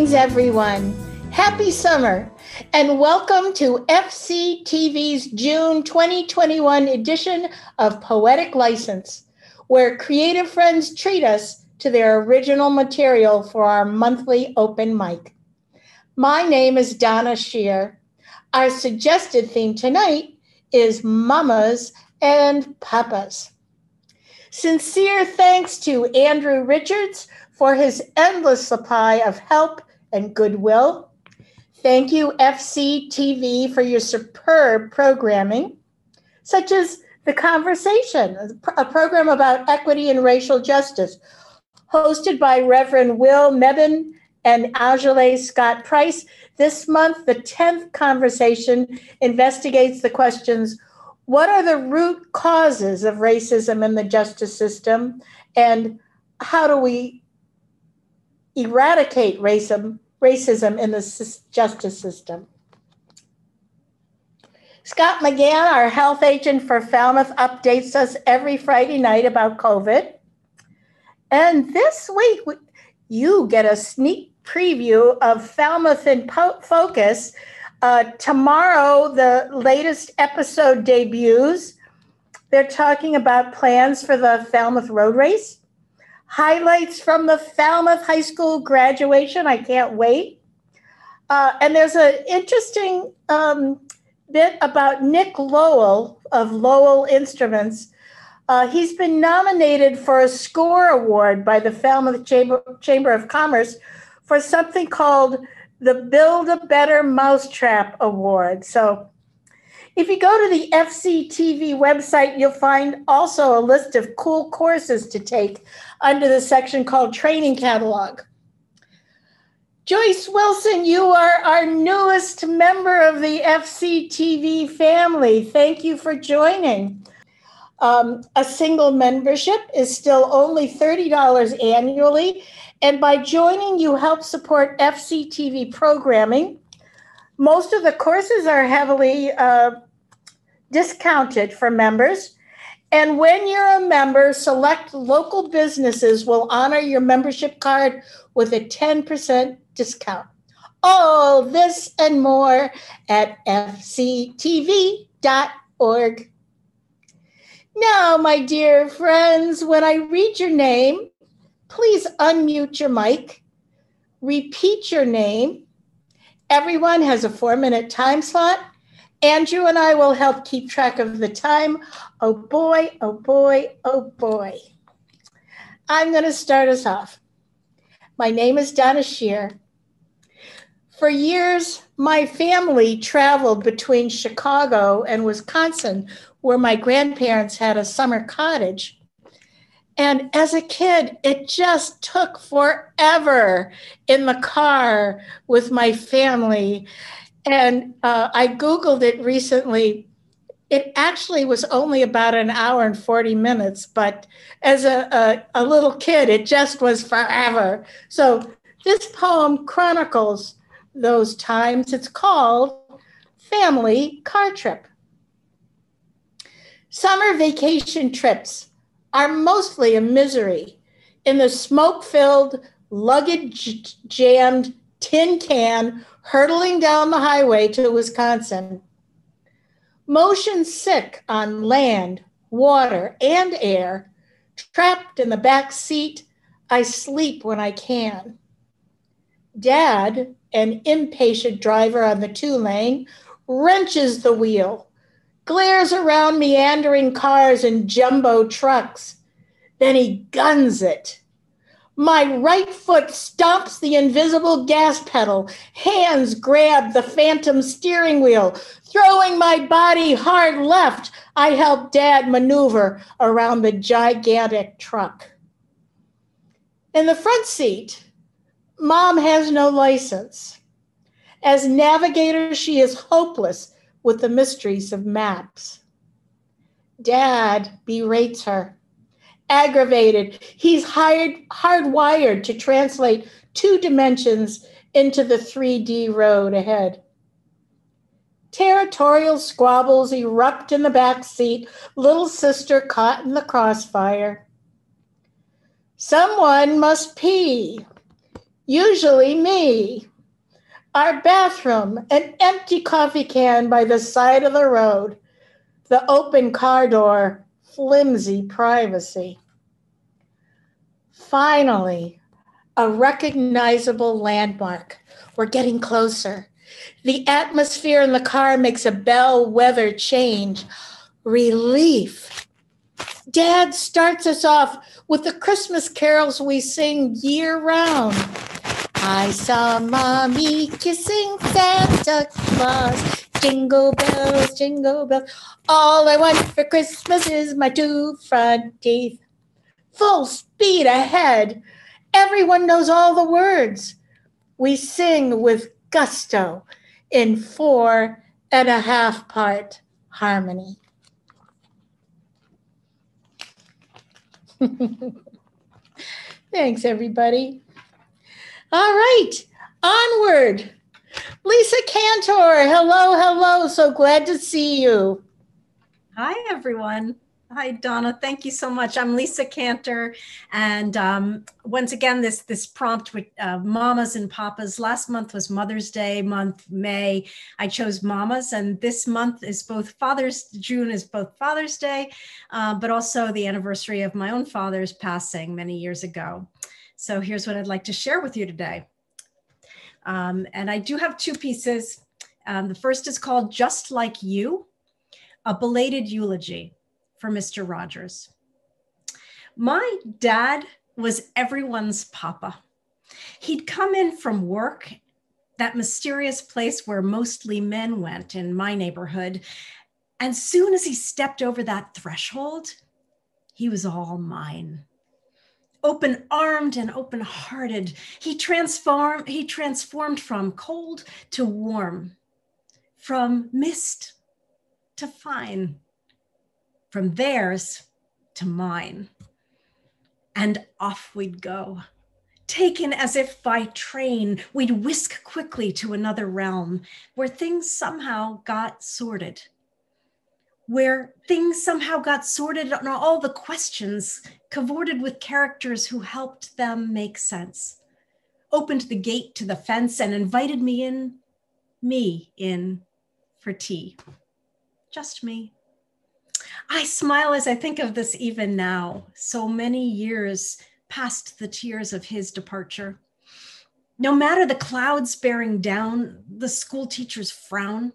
Greetings, everyone. Happy summer, and welcome to FCTV's June 2021 edition of Poetic License, where creative friends treat us to their original material for our monthly open mic. My name is Donna Shear. Our suggested theme tonight is Mamas and Papas. Sincere thanks to Andrew Richards for his endless supply of help and goodwill. Thank you, FCTV, for your superb programming, such as The Conversation, a program about equity and racial justice, hosted by Reverend Will Mebane and Angele Scott Price. This month, the 10th conversation investigates the questions: what are the root causes of racism in the justice system, and how do we eradicate racism in the justice system? Scott McGann, our health agent for Falmouth, updates us every Friday night about COVID. And this week, you get a sneak preview of Falmouth in Focus. Tomorrow, the latest episode debuts. They're talking about plans for the Falmouth Road Race, highlights from the Falmouth High School graduation. I can't wait. And there's an interesting bit about Nick Lowell of Lowell Instruments. He's been nominated for a SCORE award by the Falmouth Chamber of Commerce for something called the Build a Better Mousetrap Award. So if you go to the FCTV website, you'll find also a list of cool courses to take under the section called Training Catalog. Joyce Wilson, you are our newest member of the FCTV family. Thank you for joining. A single membership is still only $30 annually. And by joining, you help support FCTV programming. Most of the courses are heavily discounted for members. And when you're a member, select local businesses will honor your membership card with a 10% discount. All this and more at fctv.org. Now, my dear friends, when I read your name, please unmute your mic, repeat your name. Everyone has a 4-minute time slot. Andrew and I will help keep track of the time. Oh boy, oh boy, oh boy. I'm going to start us off. My name is Donna Shear. For years, my family traveled between Chicago and Wisconsin, where my grandparents had a summer cottage. And as a kid, it just took forever in the car with my family. And I Googled it recently. It actually was only about an hour and 40 minutes, but as a little kid, it just was forever. So this poem chronicles those times. It's called Family Car Trip. Summer vacation trips are mostly a misery in the smoke-filled, luggage-jammed tin can hurtling down the highway to Wisconsin. Motion sick on land, water, and air, trapped in the back seat, I sleep when I can. Dad, an impatient driver on the 2-lane, wrenches the wheel, glares around meandering cars and jumbo trucks. Then he guns it. My right foot stomps the invisible gas pedal. Hands grab the phantom steering wheel. Throwing my body hard left, I help Dad maneuver around the gigantic truck. In the front seat, Mom has no license. As navigator, she is hopeless with the mysteries of maps. Dad berates her. Aggravated, he's hardwired to translate 2 dimensions into the 3D road ahead. Territorial squabbles erupt in the back seat, little sister caught in the crossfire. Someone must pee. usually me. Our bathroom, an empty coffee can by the side of the road, the open car door, flimsy privacy. Finally, a recognizable landmark. We're getting closer. The atmosphere in the car makes a bellwether change. Relief. Dad starts us off with the Christmas carols we sing year round. I saw Mommy kissing Santa Claus. Jingle bells, jingle bells. All I want for Christmas is my 2 front teeth. Full speed ahead. Everyone knows all the words. We sing with gusto in 4.5 part harmony. Thanks, everybody. All right, onward. Lisa Kantor, hello. So glad to see you. Hi, everyone. Hi, Donna. Thank you so much. I'm Lisa Kantor. And once again, this prompt with mamas and papas. Last month was Mother's Day month, May. I chose mamas, and this month is June is both Father's Day, but also the anniversary of my own father's passing many years ago. So here's what I'd like to share with you today. And I do have 2 pieces. The first is called Just Like You, a belated eulogy for Mr. Rogers. My dad was everyone's papa. He'd come in from work, that mysterious place where mostly men went in my neighborhood. And soon as he stepped over that threshold, he was all mine. Open-armed and open-hearted, he transformed from cold to warm, from mist to fine, from theirs to mine. And off we'd go. Taken as if by train, we'd whisk quickly to another realm where things somehow got sorted. And all the questions cavorted with characters who helped them make sense, opened the gate to the fence and invited me in for tea. Just me. I smile as I think of this even now, so many years past the tears of his departure. No matter the clouds bearing down, the school teacher's frown,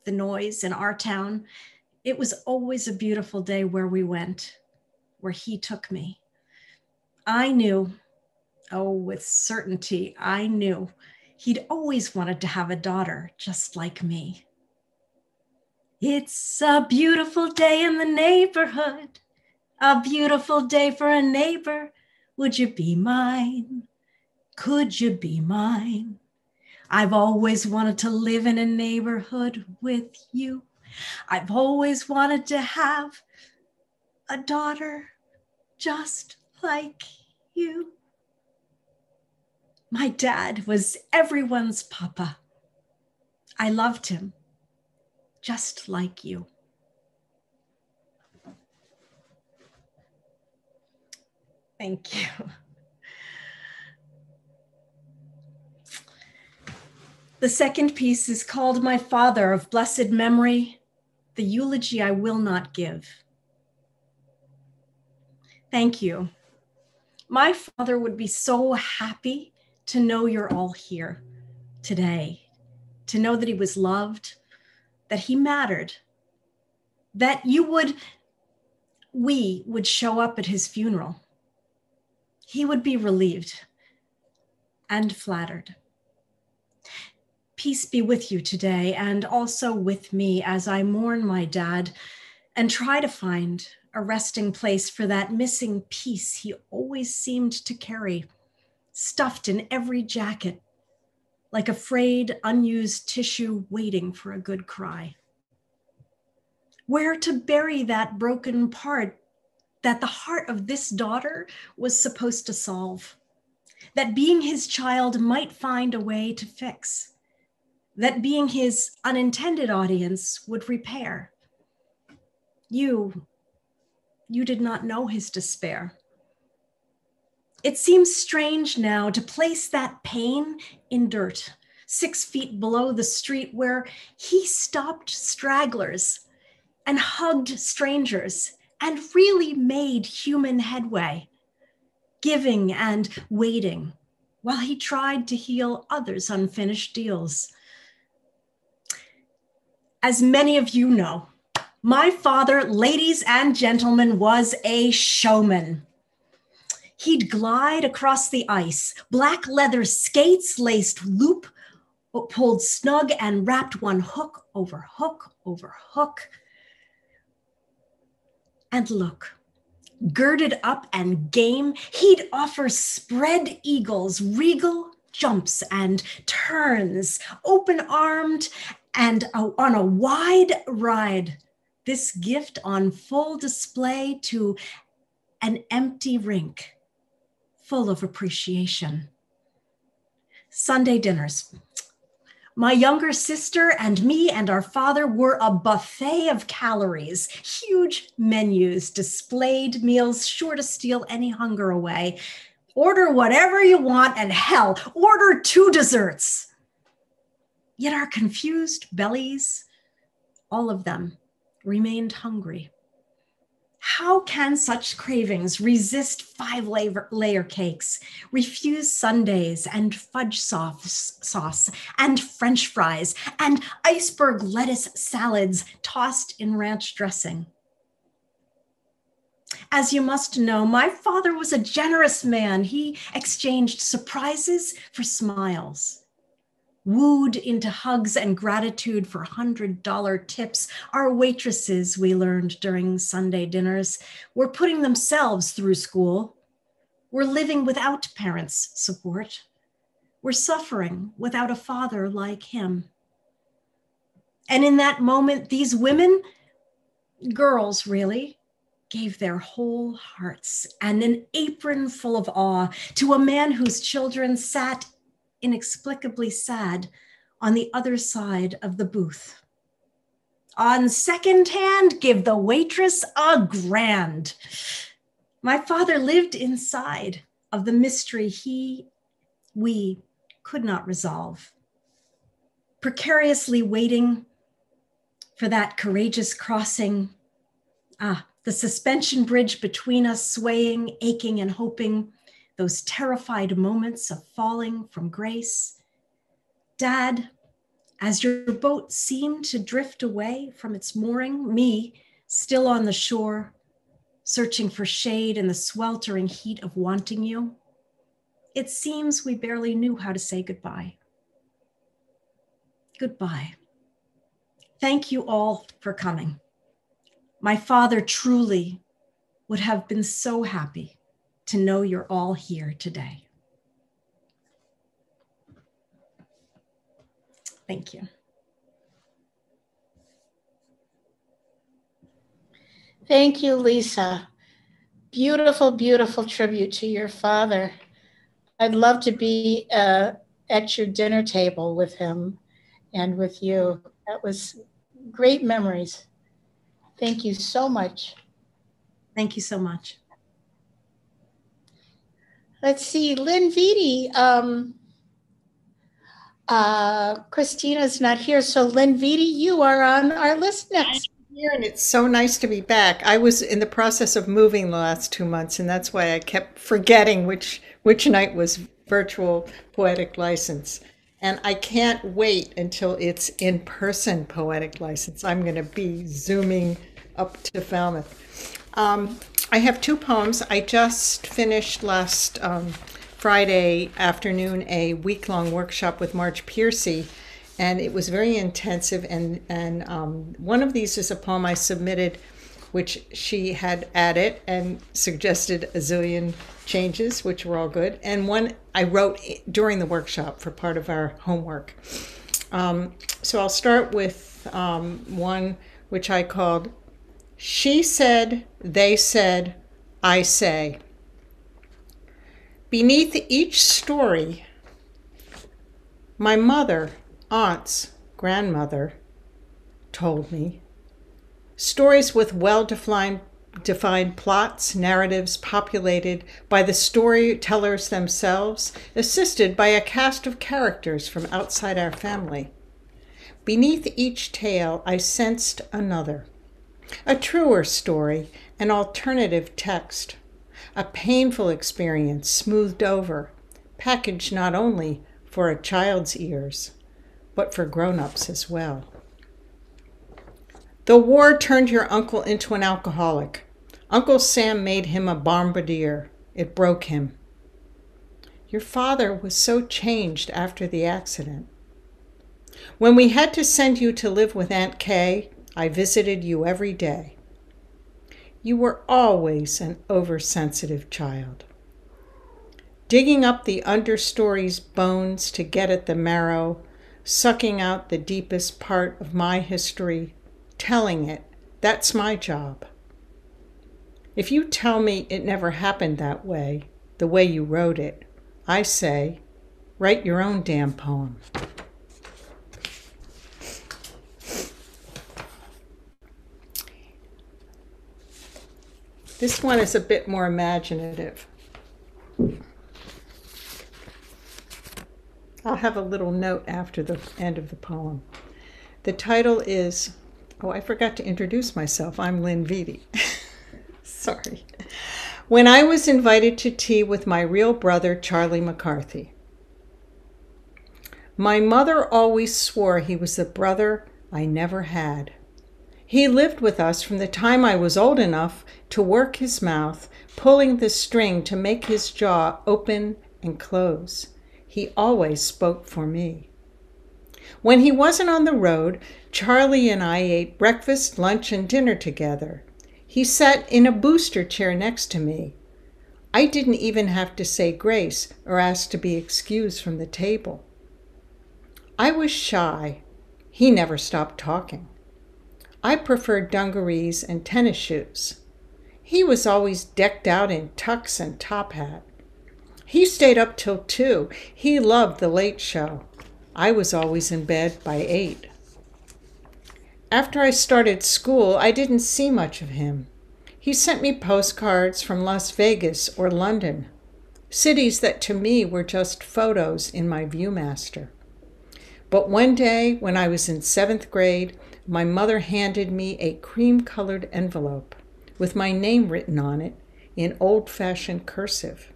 the noise in our town, it was always a beautiful day where we went, where he took me. I knew, with certainty, I knew he'd always wanted to have a daughter just like me. It's a beautiful day in the neighborhood, a beautiful day for a neighbor. Would you be mine? Could you be mine? I've always wanted to live in a neighborhood with you. I've always wanted to have a daughter just like you. My dad was everyone's papa. I loved him just like you. Thank you. The second piece is called My Father of Blessed Memory, the eulogy I will not give. Thank you. My father would be so happy to know you're all here today, to know that he was loved, that he mattered, that we would show up at his funeral. He would be relieved and flattered. Peace be with you today and also with me as I mourn my dad and try to find a resting place for that missing piece he always seemed to carry, stuffed in every jacket, like a frayed, unused tissue waiting for a good cry. Where to bury that broken part that the heart of this daughter was supposed to solve, that being his child might find a way to fix, that being his unintended audience would repair. You did not know his despair. It seems strange now to place that pain in dirt, 6 feet below the street where he stopped stragglers and hugged strangers and really made human headway, giving and waiting while he tried to heal others' unfinished deals. As many of you know, my father, ladies and gentlemen, was a showman. He'd glide across the ice, black leather skates laced loop, pulled snug and wrapped one hook over hook over hook. And look, girded up and game, he'd offer spread eagles, regal jumps and turns, open-armed and on a wide ride. This gift on full display to an empty rink, full of appreciation. Sunday dinners. My younger sister and me and our father were a buffet of calories, huge menus, displayed meals sure to steal any hunger away. Order whatever you want, and hell, order 2 desserts. Yet our confused bellies, all of them, remained hungry. How can such cravings resist 5-layer cakes, refuse sundaes and fudge sauce and French fries and iceberg lettuce salads tossed in ranch dressing? As you must know, my father was a generous man. He exchanged surprises for smiles, wooed into hugs and gratitude for $100 tips. Our waitresses, we learned during Sunday dinners, were putting themselves through school. Were living without parents' support. Were suffering without a father like him. And in that moment, these women, girls really, gave their whole hearts and an apron full of awe to a man whose children sat inexplicably sad on the other side of the booth. On second hand, give the waitress a grand. My father lived inside of the mystery we could not resolve, precariously waiting for that courageous crossing. The suspension bridge between us, swaying, aching, and hoping, those terrified moments of falling from grace. Dad, as your boat seemed to drift away from its mooring, me, still on the shore, searching for shade in the sweltering heat of wanting you, it seems we barely knew how to say goodbye. Goodbye. Thank you all for coming. My father truly would have been so happy to know you're all here today. Thank you. Thank you, Lisa. Beautiful, beautiful tribute to your father. I'd love to be at your dinner table with him and with you. That was great memories. Thank you so much. Thank you so much. Let's see, Lynne Viti. Christina's not here, so Lynne Viti, you are on our list next. I'm here, and it's so nice to be back. I was in the process of moving the last 2 months, and that's why I kept forgetting which night was virtual Poetic License. And I can't wait until it's in-person Poetic License. I'm going to be zooming up to Falmouth. I have 2 poems. I just finished last Friday afternoon a week-long workshop with Marge Piercy, and it was very intensive. And one of these is a poem I submitted, which she had added and suggested a zillion changes, which were all good. And one I wrote during the workshop for part of our homework. So I'll start with one which I called She Said, They Said, I Say. Beneath each story, my mother, aunts, grandmother told me stories with well-defined defined plots, narratives populated by the storytellers themselves, assisted by a cast of characters from outside our family. Beneath each tale, I sensed another, a truer story, an alternative text, a painful experience smoothed over, packaged not only for a child's ears, but for grown-ups as well. The war turned your uncle into an alcoholic. Uncle Sam made him a bombardier. It broke him. Your father was so changed after the accident. When we had to send you to live with Aunt Kay, I visited you every day. You were always an oversensitive child. Digging up the understory's bones to get at the marrow, sucking out the deepest part of my history, telling it, that's my job. If you tell me it never happened that way, the way you wrote it, I say, write your own damn poem. This one is a bit more imaginative. I'll have a little note after the end of the poem. The title is, oh, I forgot to introduce myself. I'm Lynne Viti. Sorry. When I was invited to tea with my real brother, Charlie McCarthy. My mother always swore he was the brother I never had. He lived with us from the time I was old enough to work his mouth, pulling the string to make his jaw open and close. He always spoke for me. When he wasn't on the road, Charlie and I ate breakfast, lunch, and dinner together. He sat in a booster chair next to me. I didn't even have to say grace or ask to be excused from the table. I was shy. He never stopped talking. I preferred dungarees and tennis shoes. He was always decked out in tux and top hat. He stayed up till 2. He loved the late show. I was always in bed by 8. After I started school, I didn't see much of him. He sent me postcards from Las Vegas or London, cities that to me were just photos in my Viewmaster. But one day, when I was in 7th grade, my mother handed me a cream-colored envelope with my name written on it in old-fashioned cursive.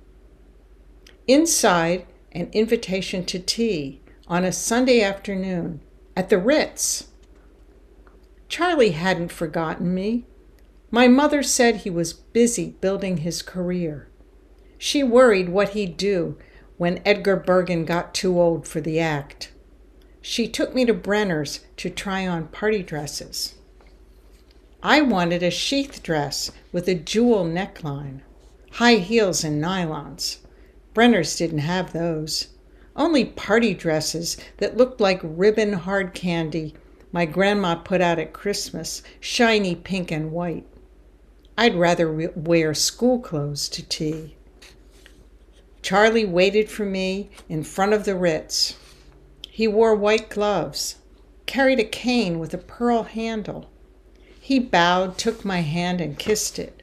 Inside, an invitation to tea on a Sunday afternoon at the Ritz. Charlie hadn't forgotten me. My mother said he was busy building his career. She worried what he'd do when Edgar Bergen got too old for the act. She took me to Brenner's to try on party dresses. I wanted a sheath dress with a jewel neckline, high heels and nylons. Brenner's didn't have those. Only party dresses that looked like ribbon hard candy my grandma put out at Christmas, shiny pink and white. I'd rather wear school clothes to tea. Charlie waited for me in front of the Ritz. He wore white gloves, carried a cane with a pearl handle. He bowed, took my hand, and kissed it.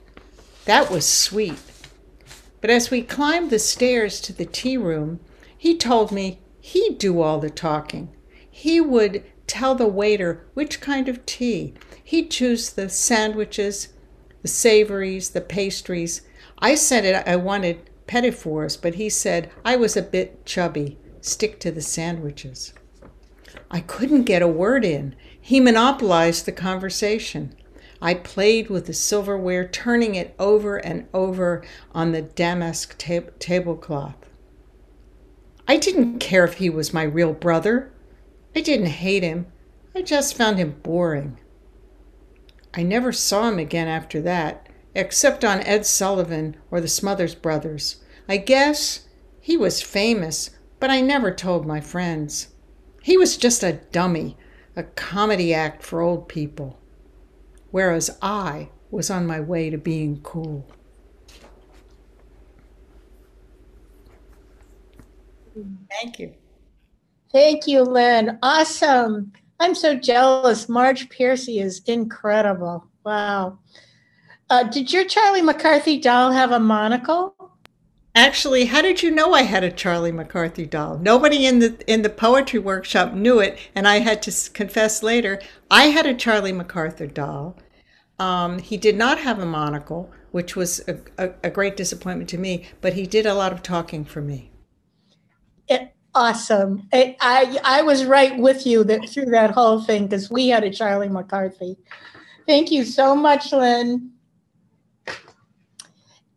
That was sweet. But as we climbed the stairs to the tea room, he told me he'd do all the talking. He would tell the waiter which kind of tea. He'd choose the sandwiches, the savories, the pastries. I said I wanted petit fours, but he said I was a bit chubby. Stick to the sandwiches. I couldn't get a word in. He monopolized the conversation. I played with the silverware, turning it over and over on the damask tablecloth. I didn't care if he was my real brother. I didn't hate him. I just found him boring. I never saw him again after that, except on Ed Sullivan or the Smothers Brothers. I guess he was famous, but I never told my friends. He was just a dummy, a comedy act for old people, whereas I was on my way to being cool. Thank you. Thank you, Lynn. Awesome. I'm so jealous. Marge Piercy is incredible. Wow. Did your Charlie McCarthy doll have a monocle? Actually, how did you know I had a Charlie McCarthy doll? Nobody in the poetry workshop knew it, and I had to confess later, I had a Charlie MacArthur doll. He did not have a monocle, which was a great disappointment to me, but he did a lot of talking for me. Awesome. I was right with you through that whole thing because we had a Charlie McCarthy. Thank you so much, Lynn.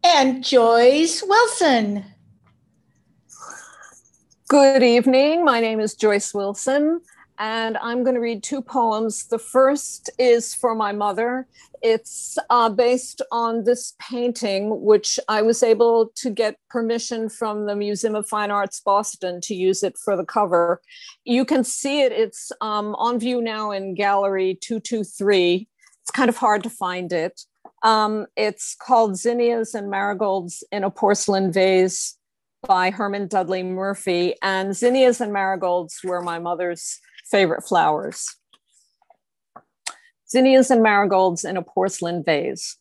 And Joyce Wilson. Good evening. My name is Joyce Wilson, and I'm going to read two poems. The first is for my mother. It's based on this painting, which I was able to get permission from the Museum of Fine Arts, Boston, to use it for the cover. You can see it. It's on view now in Gallery 223. It's kind of hard to find it. It's called Zinnias and Marigolds in a Porcelain Vase by Herman Dudley Murphy. And zinnias and marigolds were my mother's favorite flowers. Zinnias and marigolds in a porcelain vase.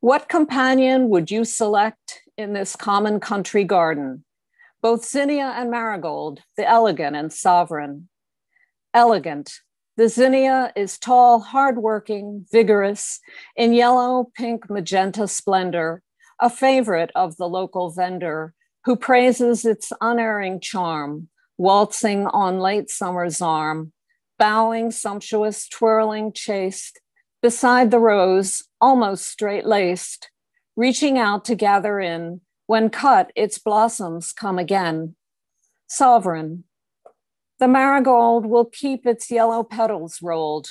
What companion would you select in this common country garden? Both zinnia and marigold, the elegant and sovereign. Elegant. The zinnia is tall, hardworking, vigorous, in yellow, pink, magenta splendor, a favorite of the local vendor who praises its unerring charm, waltzing on late summer's arm, bowing, sumptuous, twirling, chaste, beside the rose, almost straight-laced, reaching out to gather in, when cut, its blossoms come again. Sovereign. The marigold will keep its yellow petals rolled.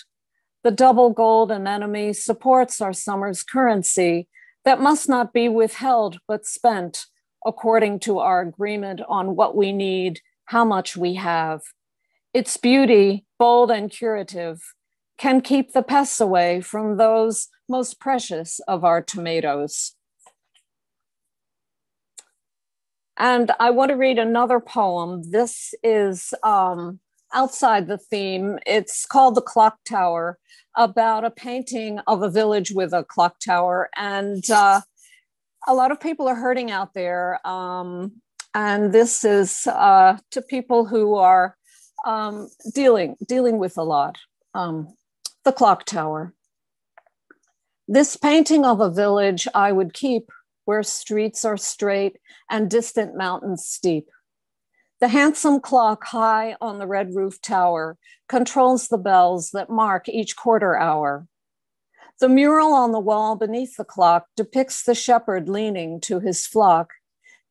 The double gold anemone supports our summer's currency that must not be withheld but spent according to our agreement on what we need, how much we have. Its beauty, bold and curative, can keep the pests away from those most precious of our tomatoes. And I want to read another poem. This is outside the theme. It's called The Clock Tower, about a painting of a village with a clock tower. And a lot of people are hurting out there. And this is to people who are dealing with a lot. The Clock Tower. This painting of a village I would keep where streets are straight and distant mountains steep. The handsome clock high on the red roof tower controls the bells that mark each quarter hour. The mural on the wall beneath the clock depicts the shepherd leaning to his flock,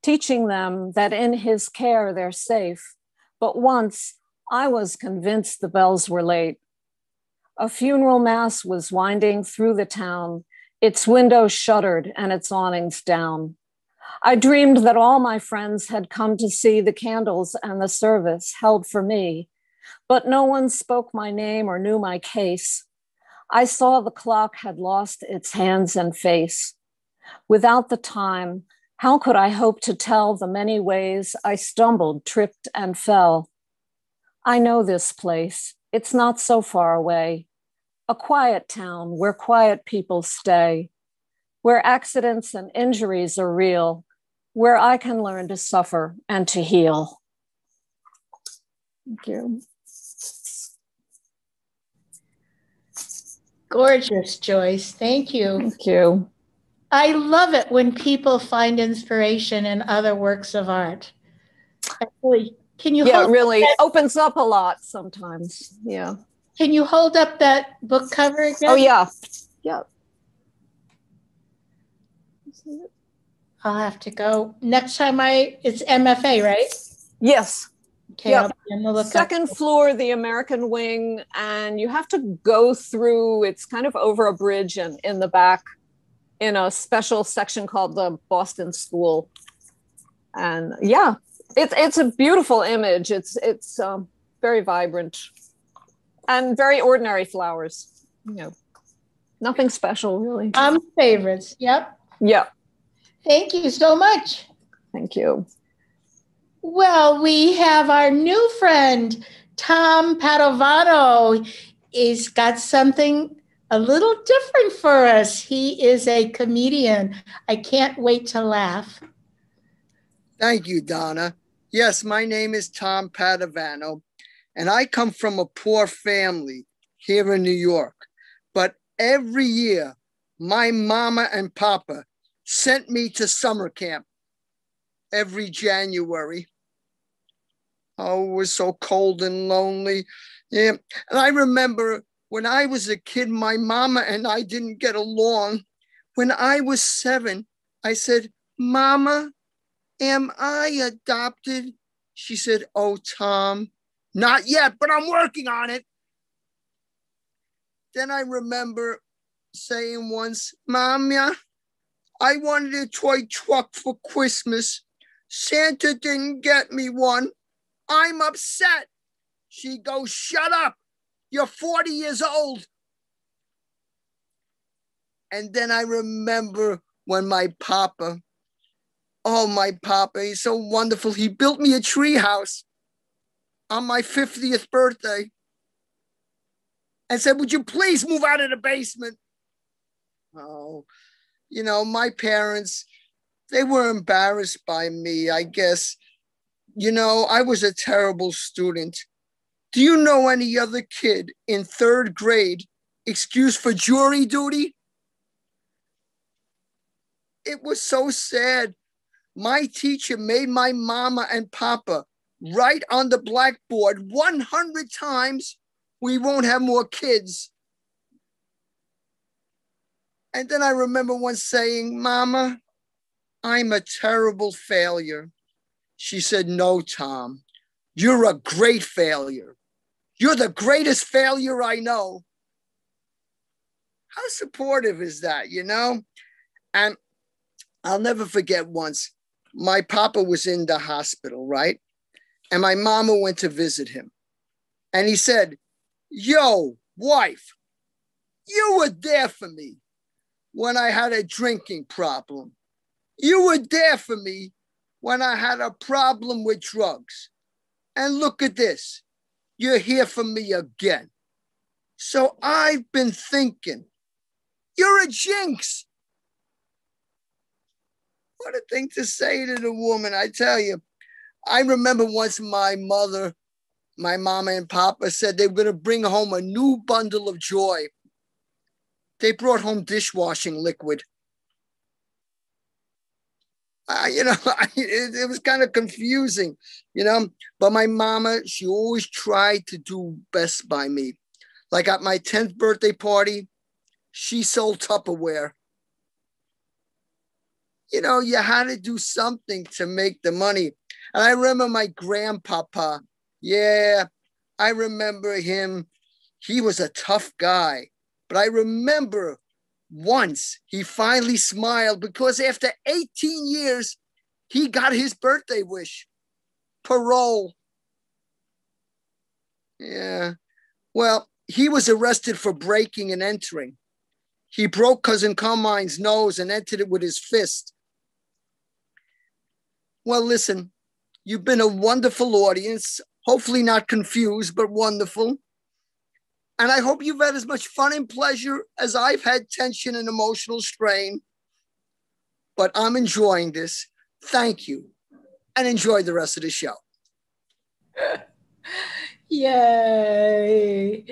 teaching them that in his care they're safe. But once I was convinced the bells were late. A funeral mass was winding through the town, its windows shuttered and its awnings down. I dreamed that all my friends had come to see the candles and the service held for me, but no one spoke my name or knew my case. I saw the clock had lost its hands and face. Without the time, how could I hope to tell the many ways I stumbled, tripped, and fell? I know this place. It's not so far away. A quiet town where quiet people stay, where accidents and injuries are real, where I can learn to suffer and to heal. Thank you. Gorgeous, Joyce. Thank you. Thank you. I love it when people find inspiration in other works of art. Actually, can you Yeah, hold it really that, opens up a lot sometimes. Yeah. can you hold up that book cover again? Oh, yeah. Yeah. I'll have to go. Next time it's MFA, right? Yes. Okay, Yep. I'll be on the lookout. Second floor, the American wing, and you have to go through, it's kind of over a bridge and in the back in a special section called the Boston School. And yeah, it's a beautiful image. It's very vibrant and very ordinary flowers, you know, nothing special really. Favorites, yep. Yeah. Thank you so much. Thank you. Well, we have our new friend, Tom Padovano. He's got something a little different for us. He is a comedian. I can't wait to laugh. Thank you, Donna. Yes, my name is Tom Padovano, and I come from a poor family here in New York. But every year, my mama and papa sent me to summer camp every January. Oh, it was so cold and lonely. Yeah. And I remember when I was a kid, my mama and I didn't get along. When I was 7, I said, "Mama, am I adopted?" She said, "Oh, Tom, not yet, but I'm working on it." Then I remember saying once, "Mama, I wanted a toy truck for Christmas. Santa didn't get me one. I'm upset." She goes, "Shut up. You're 40 years old." And then I remember when my papa, he's so wonderful. He built me a tree house on my 50th birthday and said, "Would you please move out of the basement?" Oh, my parents, they were embarrassed by me, I guess. I was a terrible student. Do you know any other kid in 3rd grade excused for jury duty? It was so sad. My teacher made my mama and papa write on the blackboard 100 times, "We won't have more kids." And then I remember once saying, "Mama, I'm a terrible failure." She said, "No, Tom, you're a great failure. You're the greatest failure I know." How supportive is that, And I'll never forget once, my papa was in the hospital, right? And my mama went to visit him. And he said, "Yo, wife, you were there for me when I had a drinking problem. You were there for me when I had a problem with drugs. And look at this. You're here for me again. So I've been thinking, you're a jinx." What a thing to say to the woman, I tell you. I remember once my mama and papa said they were going to bring home a new bundle of joy. They brought home dishwashing liquid. It was kind of confusing, but my mama, she always tried to do best by me. Like at my 10th birthday party, she sold Tupperware. You had to do something to make the money. And I remember my grandpapa. Yeah, I remember him. He was a tough guy. But I remember once he finally smiled because after 18 years, he got his birthday wish. Parole. Yeah. Well, he was arrested for breaking and entering. He broke Cousin Carmine's nose and entered it with his fist. Well, listen, you've been a wonderful audience, hopefully not confused, but wonderful. And I hope you've had as much fun and pleasure as I've had tension and emotional strain. But I'm enjoying this. Thank you. And enjoy the rest of the show. Yay.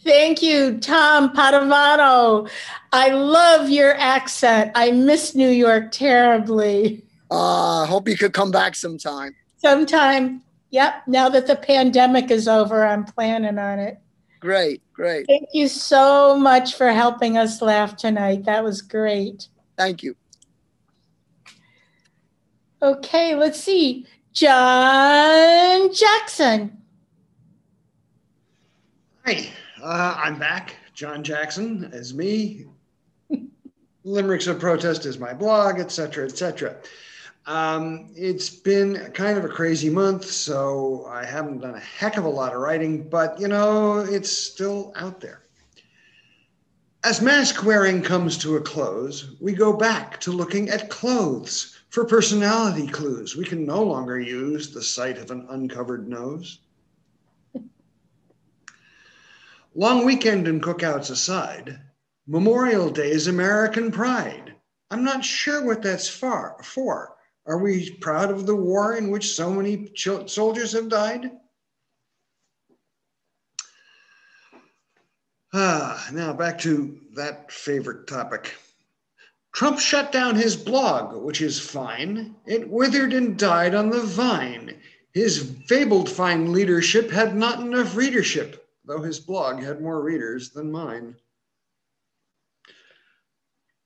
Thank you, Tom Padovano. I love your accent. I miss New York terribly. Hope you could come back sometime. Sometime. Yep. Now that the pandemic is over, I'm planning on it. Great. Thank you so much for helping us laugh tonight. That was great. Thank you. Okay, let's see. John Jackson. Hi, I'm back. John Jackson is me. Limericks of Protest is my blog, etc., etc. It's been kind of a crazy month, so I haven't done a heck of a lot of writing, but it's still out there. As mask wearing comes to a close, we go back to looking at clothes for personality clues. We can no longer use the sight of an uncovered nose. Long weekend and cookouts aside, Memorial Day is American pride. I'm not sure what that's for. Are we proud of the war in which so many soldiers have died? Now back to that favorite topic. Trump shut down his blog, which is fine. It withered and died on the vine. His fabled fine leadership had not enough readership, though his blog had more readers than mine.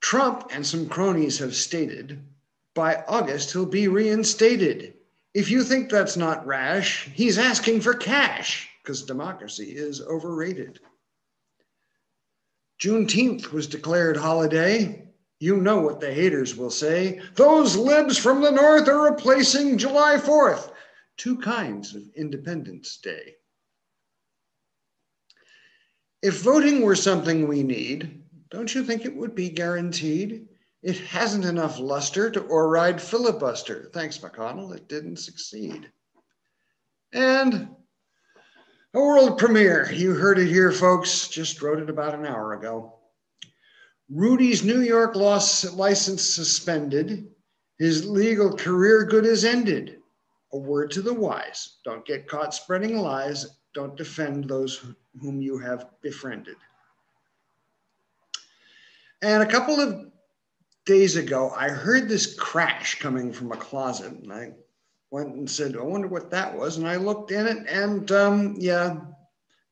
Trump and some cronies have stated, by August he'll be reinstated. If you think that's not rash, he's asking for cash, because democracy is overrated. Juneteenth was declared holiday. You know what the haters will say. Those libs from the North are replacing July 4th. Two kinds of Independence Day. If voting were something we need, don't you think it would be guaranteed? It hasn't enough luster to override filibuster. Thanks, McConnell, it didn't succeed. And a world premiere. You heard it here, folks. Just wrote it about an hour ago. Rudy's New York license suspended. His legal career good is ended. A word to the wise. Don't get caught spreading lies. Don't defend those whom you have befriended. And a couple of days ago, I heard this crash coming from a closet. And I went and said, I wonder what that was. And I looked in it and yeah,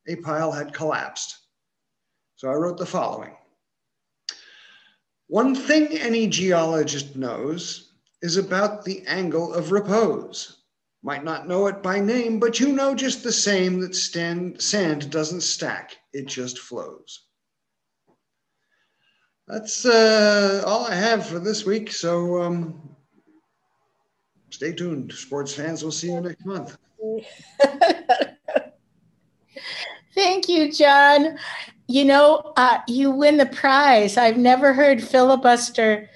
a pile had collapsed. So I wrote the following. One thing any geologist knows is about the angle of repose. Might not know it by name, but you know just the same that sand doesn't stack, it just flows. That's all I have for this week, so stay tuned, sports fans. We'll see you next month. Thank you, John. You know, you win the prize. I've never heard filibuster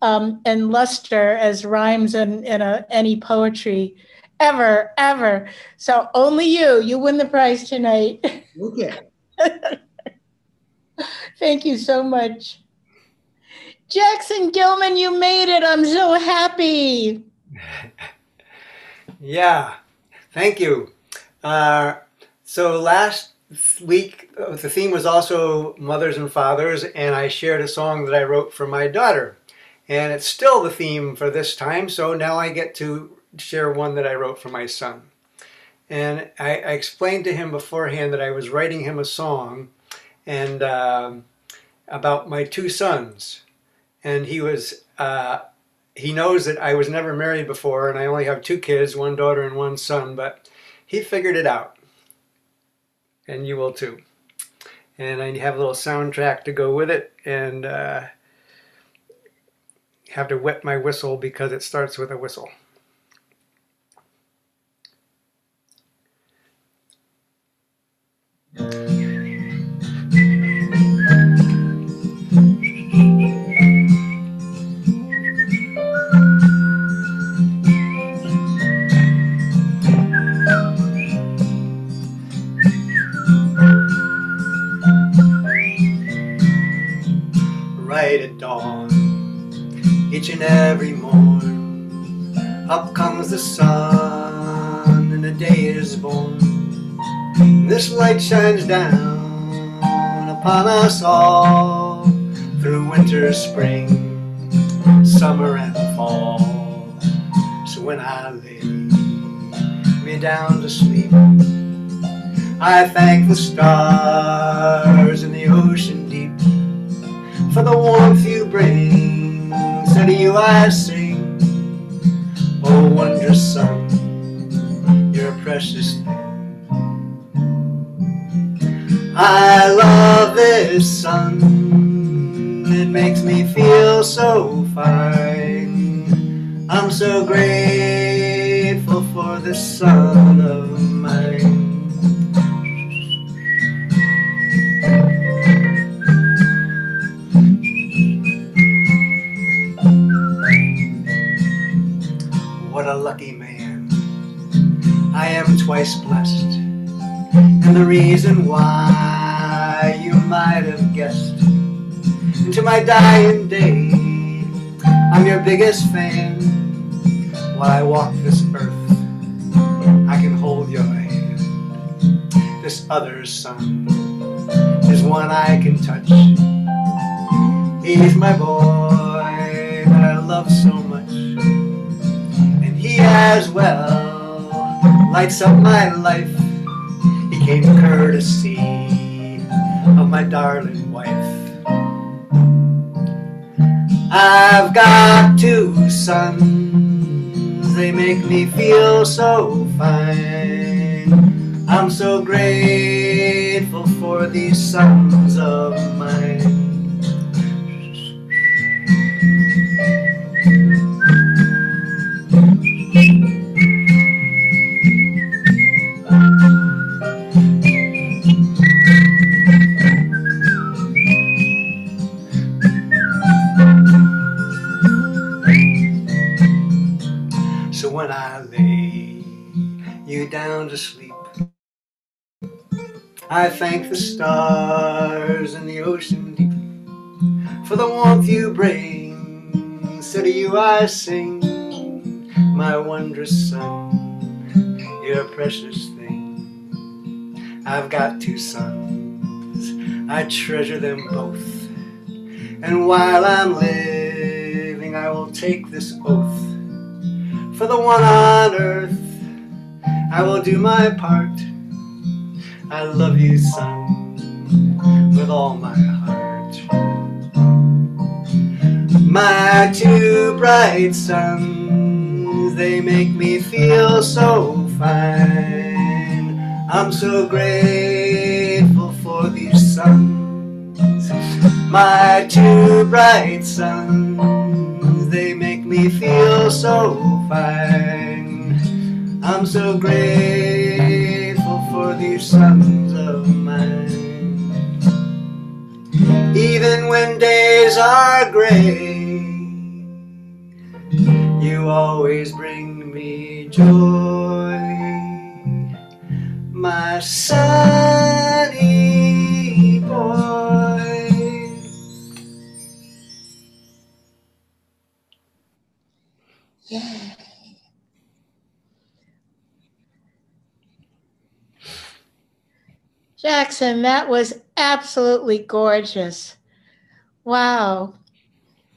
and luster as rhymes in any poetry ever. So only you win the prize tonight. Okay. Thank you so much. Jackson Gillman, you made it. I'm so happy. Yeah, thank you. So last week, the theme was also mothers and fathers, and I shared a song that I wrote for my daughter. And it's still the theme for this time, so now I get to share one that I wrote for my son. And I explained to him beforehand that I was writing him a song and about my two sons. And he knows that I was never married before, and I only have two kids, one daughter and one son, but he figured it out. And you will too. And I have a little soundtrack to go with it, and have to wet my whistle because it starts with a whistle. Right at dawn, each and every morn, up comes the sun and the day is born. This light shines down upon us all through winter, spring, summer and fall. So when I lay me down to sleep, I thank the stars and the ocean deep for the warmth you bring. So to you I sing, oh wondrous sun, you're a precious thing. I love this sun, it makes me feel so fine. I'm so grateful for this sun of mine. What a lucky man, I am twice blessed, and the reason why you might have guessed. to my dying day. I'm your biggest fan. While I walk this earth, I can hold your hand. This other sun is one I can touch. He's my boy that I love so much, and he as well lights up my life. He came courtesy of my darling wife. I've got two sons, they make me feel so fine. I'm so grateful for these sons of mine. So when I lay you down to sleep, I thank the stars and the ocean deep for the warmth you bring. So to you I sing, my wondrous son, you're a precious thing. I've got two sons, I treasure them both, and while I'm living I will take this oath. For the one on earth, I will do my part. I love you, son, with all my heart. My two bright sons, they make me feel so fine. I'm so grateful for these sons. My two bright sons, they make me feel so fine. I'm so grateful for these sons of mine. Even when days are gray, you always bring me joy. My sunny boy. Yeah. Jackson, that was absolutely gorgeous. Wow.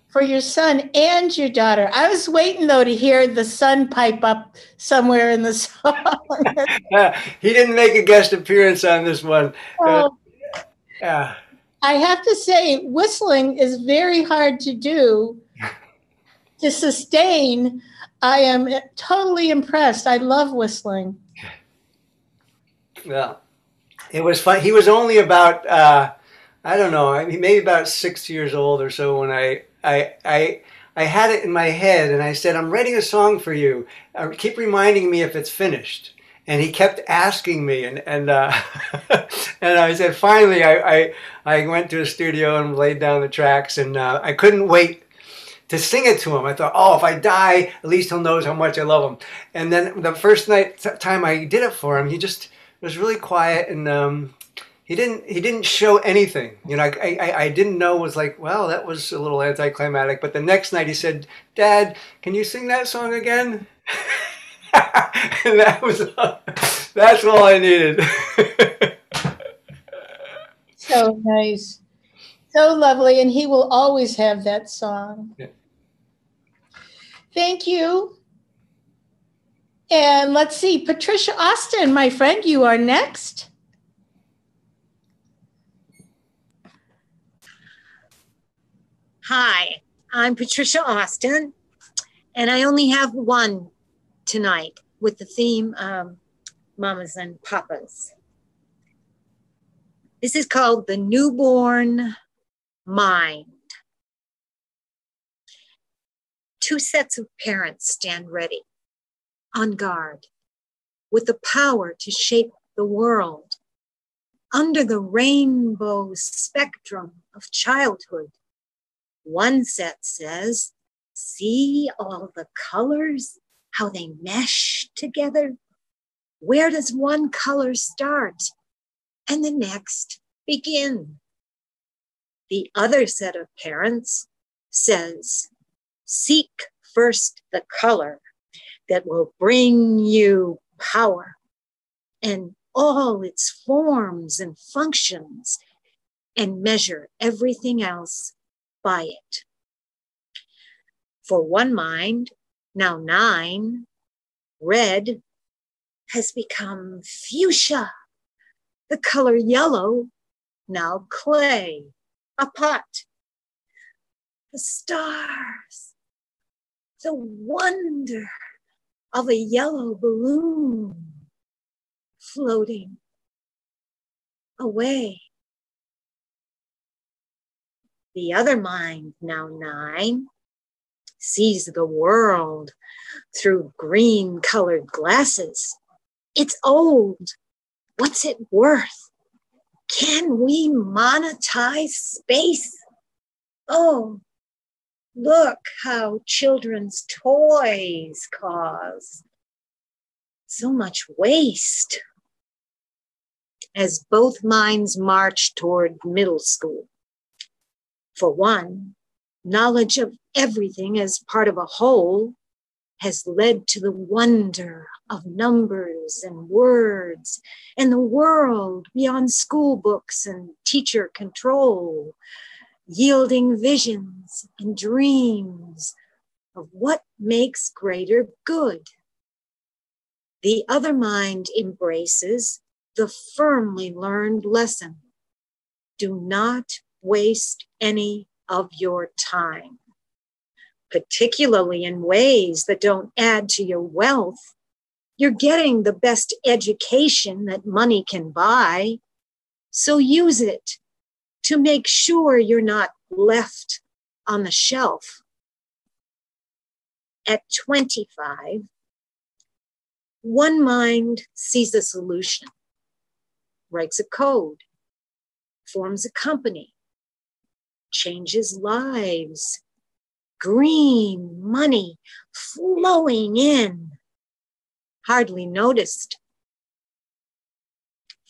For your son and your daughter. I was waiting, though, to hear the son pipe up somewhere in the song. He didn't make a guest appearance on this one. Yeah. I have to say, whistling is very hard to do, to sustain. I am totally impressed. I love whistling. Yeah. It was fun. He was only about, I don't know, maybe about 6 years old or so when I had it in my head and I said, I'm writing a song for you. Keep reminding me if it's finished. And he kept asking me, and and I said, finally, I went to a studio and laid down the tracks, and I couldn't wait to sing it to him. I thought, oh, if I die, at least he'll know how much I love him. And then the first time I did it for him, he just was really quiet, and he didn't show anything. You know, I didn't know, was like, well, that was a little anticlimactic. But the next night he said, Dad, can you sing that song again? And that's all I needed. So nice. So lovely. And he will always have that song. Yeah. Thank you. And let's see, Patricia Austin, my friend, you are next. Hi, I'm Patricia Austin, and I only have one tonight with the theme Mamas and Papas. This is called The Newborn Mind. Two sets of parents stand ready, on guard, with the power to shape the world under the rainbow spectrum of childhood. One set says, see all the colors, how they mesh together? Where does one color start and the next begin? The other set of parents says, seek first the color that will bring you power and all its forms and functions, and measure everything else by it. For one mind, now 9, red has become fuchsia, the color yellow, now clay, a pot. The stars, the wonder of a yellow balloon floating away. The other mind, now 9, sees the world through green-colored glasses. It's old. What's it worth? Can we monetize space? Oh, look how children's toys cause so much waste. As both minds march toward middle school. For one, knowledge of everything as part of a whole has led to the wonder of numbers and words and the world beyond school books and teacher control, yielding visions and dreams of what makes greater good. The other mind embraces the firmly learned lesson. Do not waste any of your time, particularly in ways that don't add to your wealth. You're getting the best education that money can buy, so use it to make sure you're not left on the shelf. At 25, one mind sees a solution, writes a code, forms a company, changes lives, green money flowing in, hardly noticed.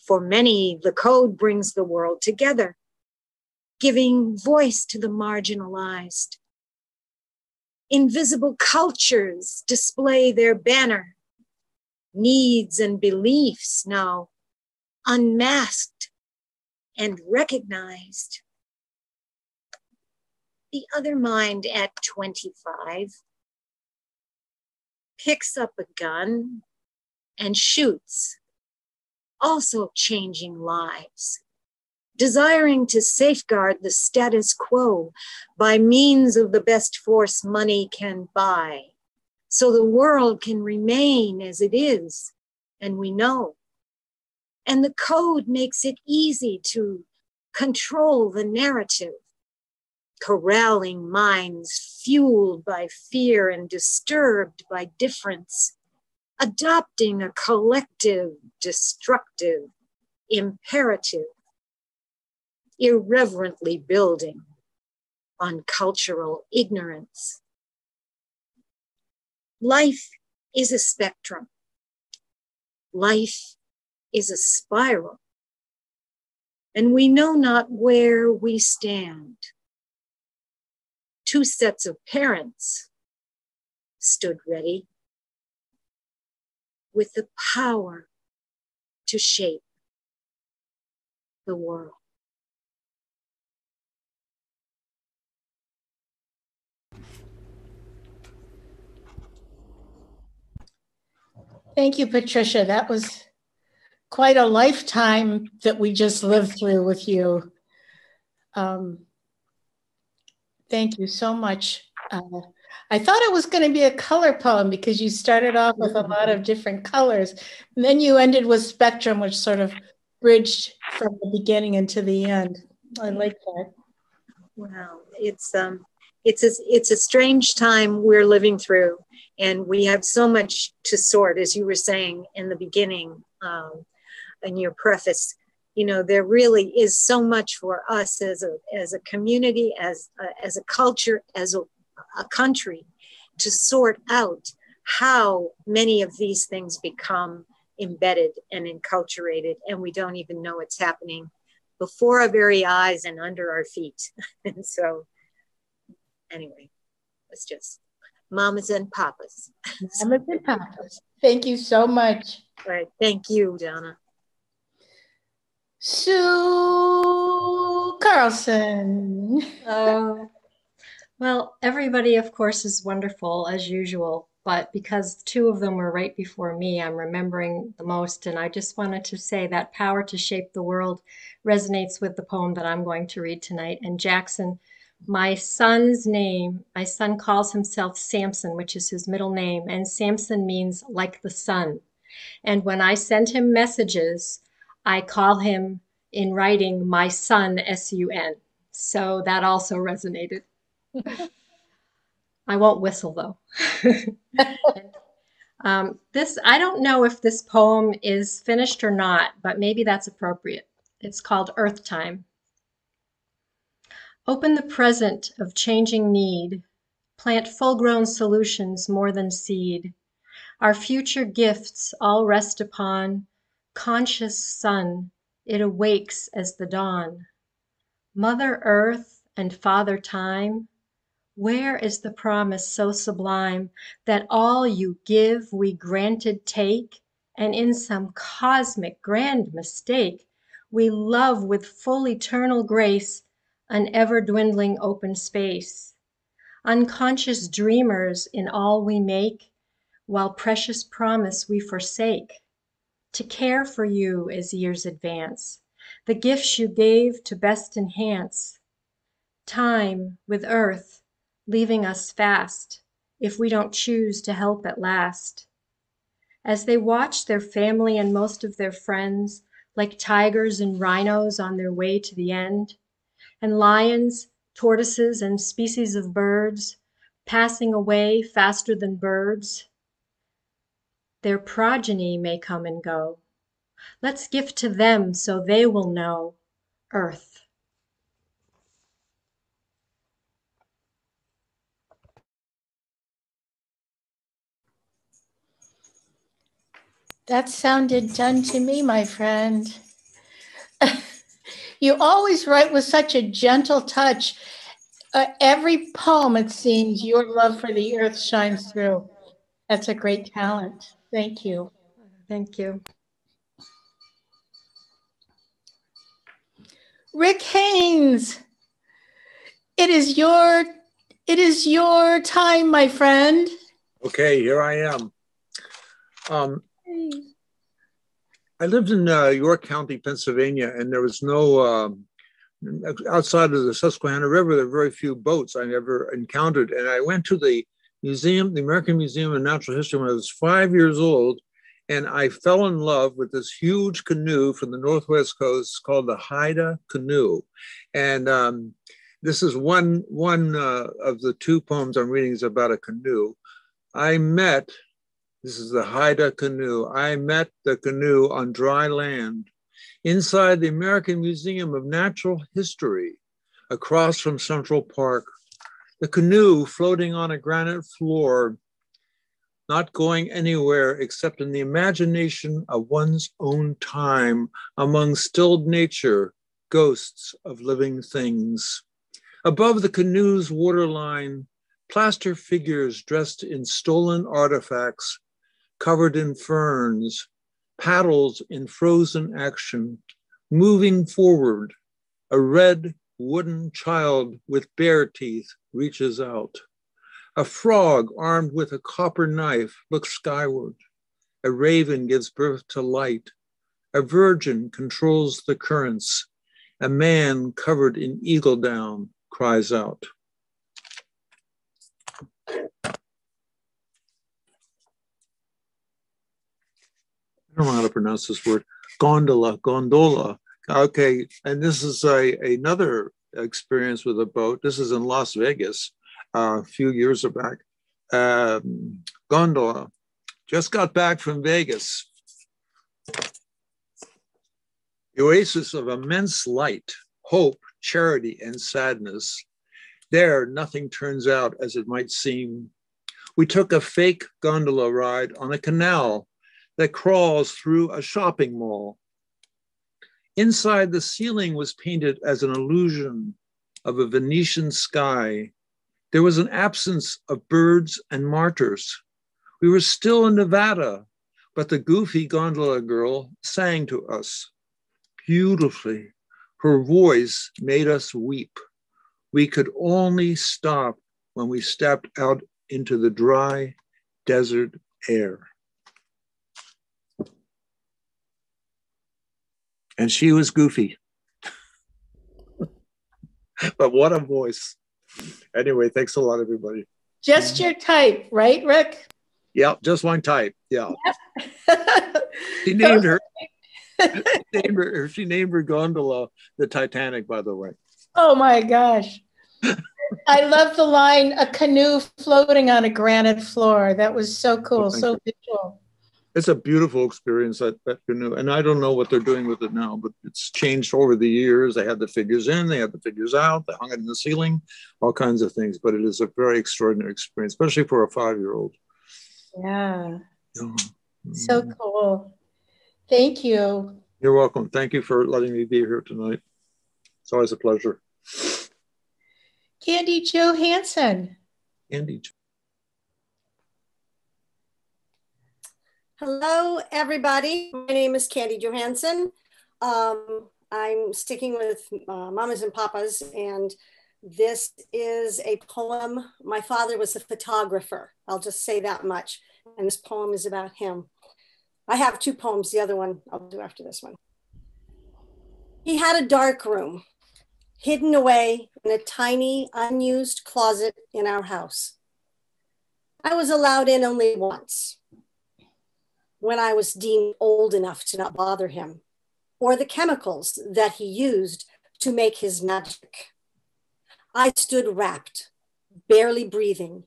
For many, the code brings the world together, giving voice to the marginalized. Invisible cultures display their banner, needs and beliefs now unmasked and recognized. The other mind at 25 picks up a gun and shoots, also changing lives, desiring to safeguard the status quo by means of the best force money can buy, so the world can remain as it is, and we know. And the code makes it easy to control the narrative, corralling minds fueled by fear and disturbed by difference, adopting a collective, destructive imperative, irreverently building on cultural ignorance. Life is a spectrum. Life is a spiral, and we know not where we stand. Two sets of parents stood ready with the power to shape the world. Thank you, Patricia. That was quite a lifetime that we just lived through with you. Thank you so much. I thought it was going to be a color poem because you started off with a lot of different colors, and then you ended with spectrum, which sort of bridged from the beginning into the end. I like that. Wow, it's a strange time we're living through, and we have so much to sort, as you were saying in the beginning, in your preface. You know, there really is so much for us as a community, as a culture, as a country, to sort out how many of these things become embedded and enculturated, and we don't even know it's happening before our very eyes and under our feet. And so anyway, it's just mamas and papas. Mamas and papas. Thank you so much. All right. Thank you, Donna. Sue Carlson. Well, everybody, of course, is wonderful as usual, but because two of them were right before me, I'm remembering the most. And I just wanted to say that power to shape the world resonates with the poem that I'm going to read tonight. And Jackson, my son's name, my son calls himself Samson, which is his middle name. And Samson means like the sun. And when I send him messages, I call him in writing, my son, S-U-N. So that also resonated. I won't whistle though. I don't know if this poem is finished or not, but maybe that's appropriate. It's called Earth Time. Open the present of changing need. Plant full-grown solutions more than seed. Our future gifts all rest upon conscious sun. It awakes as the dawn. Mother Earth and Father Time, where is the promise so sublime that all you give we granted take, and in some cosmic grand mistake we love with full eternal grace an ever-dwindling open space? Unconscious dreamers in all we make, while precious promise we forsake, to care for you as years advance, the gifts you gave to best enhance. Time with Earth leaving us fast, if we don't choose to help at last. As they watch their family and most of their friends, like tigers and rhinos on their way to the end, and lions, tortoises, and species of birds, passing away faster than birds, their progeny may come and go. Let's gift to them so they will know Earth. That sounded done to me, my friend. You always write with such a gentle touch. Every poem, it seems, your love for the earth shines through. That's a great talent. Thank you. Thank you. Rick Haynes, it is your time, my friend. Okay, here I am. I lived in York County, Pennsylvania, and there was no, outside of the Susquehanna River, there were very few boats I ever encountered. And I went to the museum, the American Museum of Natural History, when I was 5 years old, and I fell in love with this huge canoe from the Northwest Coast called the Haida Canoe. And this is one of the two poems I'm reading is about a canoe. This is the Haida Canoe. I met the canoe on dry land inside the American Museum of Natural History across from Central Park. The canoe floating on a granite floor, not going anywhere except in the imagination of one's own time among stilled nature, ghosts of living things. Above the canoe's waterline, plaster figures dressed in stolen artifacts, covered in ferns, paddles in frozen action, moving forward. A red wooden child with bare teeth reaches out. A frog armed with a copper knife looks skyward. A raven gives birth to light. A virgin controls the currents. A man covered in eagle down cries out. I don't know how to pronounce this word. Gondola. Okay, and this is another experience with a boat. This is in Las Vegas a few years back. Gondola. Just got back from Vegas. The oasis of immense light, hope, charity, and sadness. There, nothing turns out as it might seem. We took a fake gondola ride on a canal that crawls through a shopping mall. Inside, the ceiling was painted as an illusion of a Venetian sky. There was an absence of birds and martyrs. We were still in Nevada, but the goofy gondola girl sang to us beautifully. Her voice made us weep. We could only stop when we stepped out into the dry desert air. And she was goofy. But what a voice. Anyway, thanks a lot, everybody. Just your type, right, Rick? Yeah, just one type. Yeah. She named her. She named her gondola the Titanic, by the way. Oh my gosh. I love the line, a canoe floating on a granite floor. That was so cool, so visual. It's a beautiful experience, that canoe. And I don't know what they're doing with it now, but it's changed over the years. They had the figures in, they had the figures out, they hung it in the ceiling, all kinds of things. But it is a very extraordinary experience, especially for a 5-year-old. Yeah. So cool. Thank you. You're welcome. Thank you for letting me be here tonight. It's always a pleasure. Candy Johansson. Candy. Hello, everybody. My name is Candy Johansson. I'm sticking with Mamas and Papas, and this is a poem. My father was a photographer. I'll just say that much. And this poem is about him. I have 2 poems. The other one I'll do after this one. He had a dark room hidden away in a tiny, unused closet in our house. I was allowed in only once, when I was deemed old enough to not bother him, or the chemicals that he used to make his magic. I stood wrapped, barely breathing,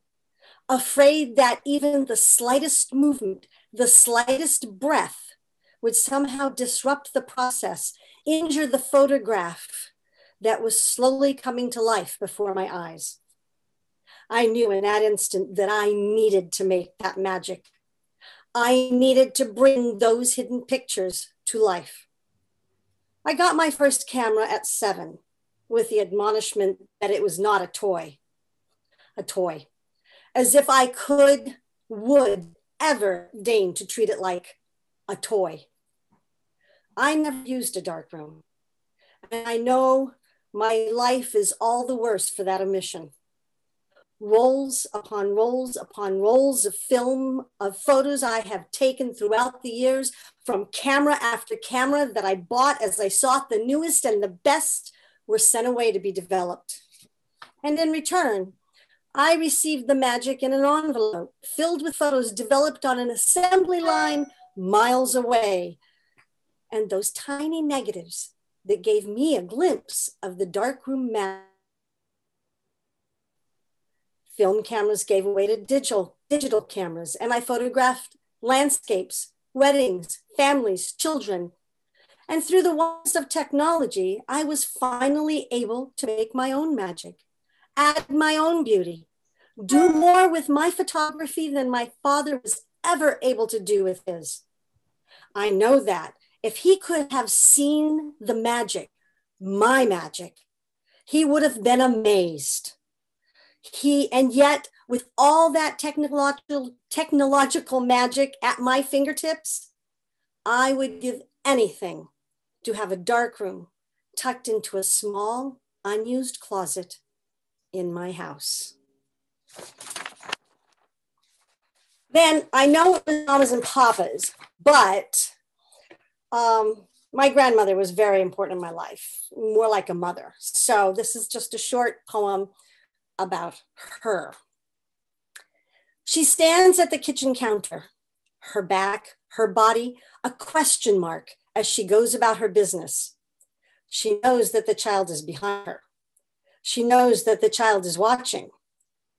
afraid that even the slightest movement, the slightest breath would somehow disrupt the process, injure the photograph that was slowly coming to life before my eyes. I knew in that instant that I needed to make that magic. I needed to bring those hidden pictures to life. I got my first camera at 7 with the admonishment that it was not a toy, as if I would ever deign to treat it like a toy. I never used a darkroom, and I know my life is all the worse for that omission. Rolls upon rolls upon rolls of film, of photos I have taken throughout the years, from camera after camera that I bought as I sought the newest and the best, were sent away to be developed. And in return, I received the magic in an envelope filled with photos developed on an assembly line miles away, and those tiny negatives that gave me a glimpse of the darkroom magic. Film cameras gave away to digital cameras, and I photographed landscapes, weddings, families, children. And through the wonders of technology, I was finally able to make my own magic, add my own beauty, do more with my photography than my father was ever able to do with his. I know that if he could have seen the magic, my magic, he would have been amazed. And yet, with all that technological magic at my fingertips, I would give anything to have a darkroom tucked into a small, unused closet in my house. Then I know it was Mamas and Papas, but my grandmother was very important in my life, more like a mother. So this is just a short poem about her. She stands at the kitchen counter, her back, her body, a question mark as she goes about her business. She knows that the child is behind her. She knows that the child is watching.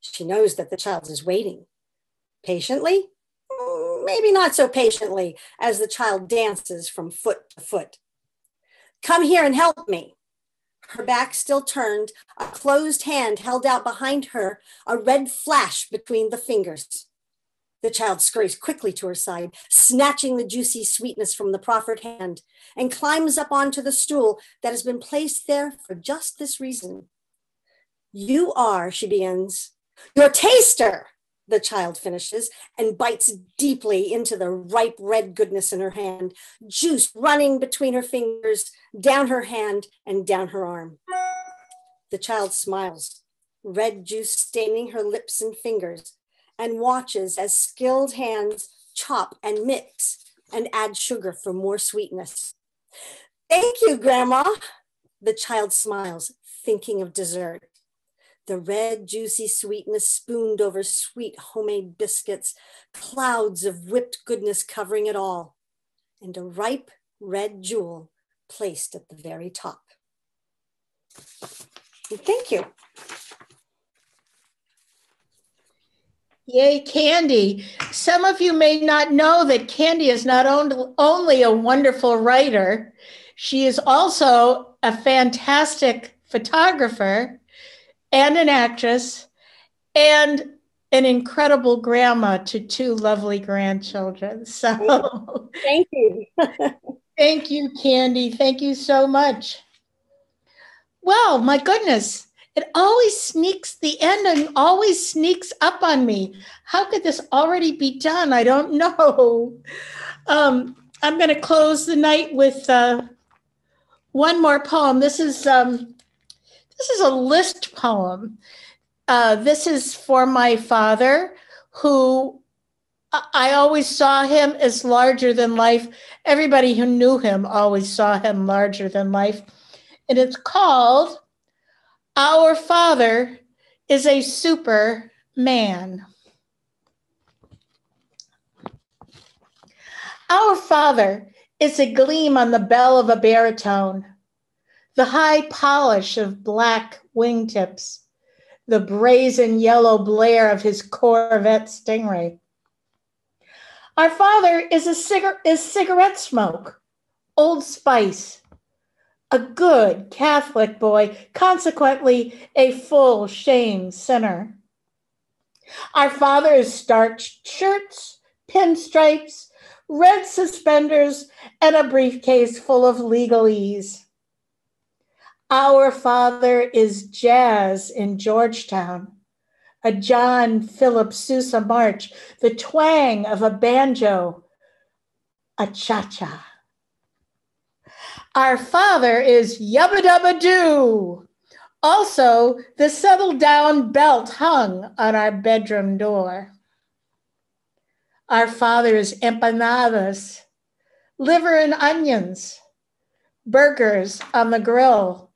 She knows that the child is waiting. Patiently? Maybe not so patiently as the child dances from foot to foot. Come here and help me. Her back still turned, a closed hand held out behind her, a red flash between the fingers. The child scurries quickly to her side, snatching the juicy sweetness from the proffered hand, and climbs up onto the stool that has been placed there for just this reason. You are, she begins. Your taster, the child finishes, and bites deeply into the ripe red goodness in her hand, juice running between her fingers, down her hand and down her arm. The child smiles, red juice staining her lips and fingers, and watches as skilled hands chop and mix and add sugar for more sweetness. Thank you, Grandma. The child smiles, thinking of dessert. The red, juicy sweetness spooned over sweet homemade biscuits, clouds of whipped goodness covering it all, and a ripe red jewel placed at the very top. And thank you. Yay, Candy. Some of you may not know that Candy is not only a wonderful writer, she is also a fantastic photographer and an actress and an incredible grandma to 2 lovely grandchildren. So thank you. Thank you, Candy. Thank you so much. Well, my goodness, it always sneaks, the end and always sneaks up on me. How could this already be done? I don't know. I'm going to close the night with one more poem. This is a list poem. This is for my father, who I always saw him as larger than life. Everybody who knew him always saw him larger than life. And it's called Our Father is a Super Man. Our Father is a gleam on the bell of a baritone, the high polish of black wingtips, the brazen yellow blare of his Corvette Stingray. Our Father is cigarette smoke, Old Spice, a good Catholic boy, consequently a full shame sinner. Our Father is starched shirts, pinstripes, red suspenders, and a briefcase full of legalese. Our Father is jazz in Georgetown, a John Philip Sousa march, the twang of a banjo, a cha-cha. Our Father is Yubba Dubba Doo, also the settled down belt hung on our bedroom door. Our Father is empanadas, liver and onions, burgers on the grill,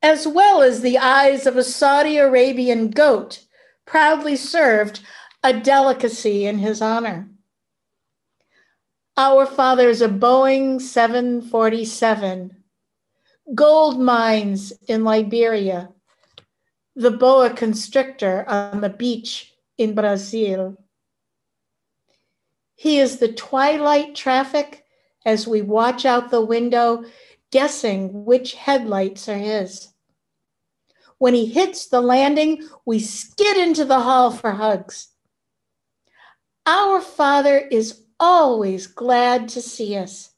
as well as the eyes of a Saudi Arabian goat proudly served, a delicacy in his honor. Our Father is a Boeing 747, gold mines in Liberia, the boa constrictor on the beach in Brazil. He is the twilight traffic as we watch out the window, guessing which headlights are his. When he hits the landing, we skid into the hall for hugs. Our Father is always glad to see us,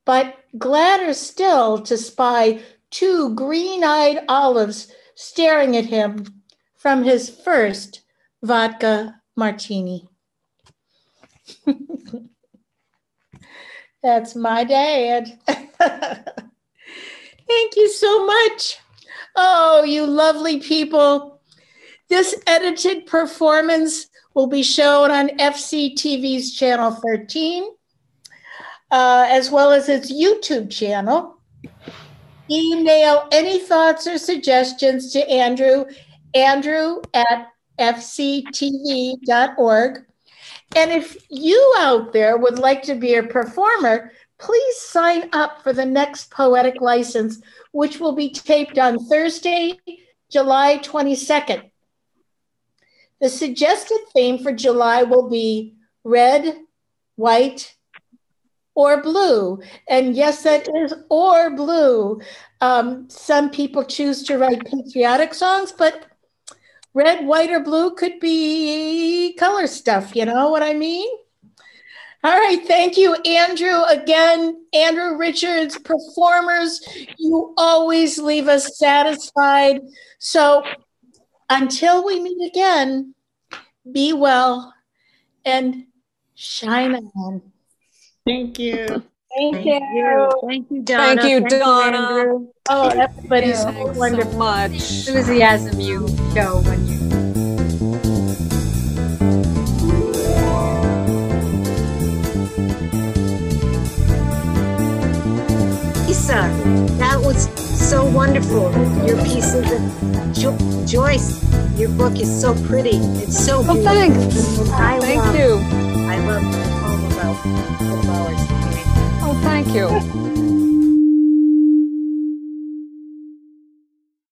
but gladder still to spy 2 green-eyed olives staring at him from his first vodka martini. That's my dad. Thank you so much. Oh, you lovely people. This edited performance will be shown on FCTV's Channel 13, as well as its YouTube channel. Email any thoughts or suggestions to Andrew at fctv.org. And if you out there would like to be a performer, please sign up for the next Poetic License, which will be taped on Thursday, July 22nd. The suggested theme for July will be red, white, or blue. And yes, that is or blue. Some people choose to write patriotic songs, but red, white, or blue could be color stuff. You know what I mean? All right, thank you, Andrew. Again, Andrew Richards, performers, you always leave us satisfied. So until we meet again, be well and shine on. Thank you. Thank you. Thank you, Donna. Thank you, Donna. Andrew. Oh, everybody's so Thanks wonderful. so much. Enthusiasm you show when you. Lisa, that was so wonderful. Your pieces of Joyce, your book is so pretty. It's so Oh, beautiful. thanks. And Thank you. I love all about the flowers. Oh, thank you.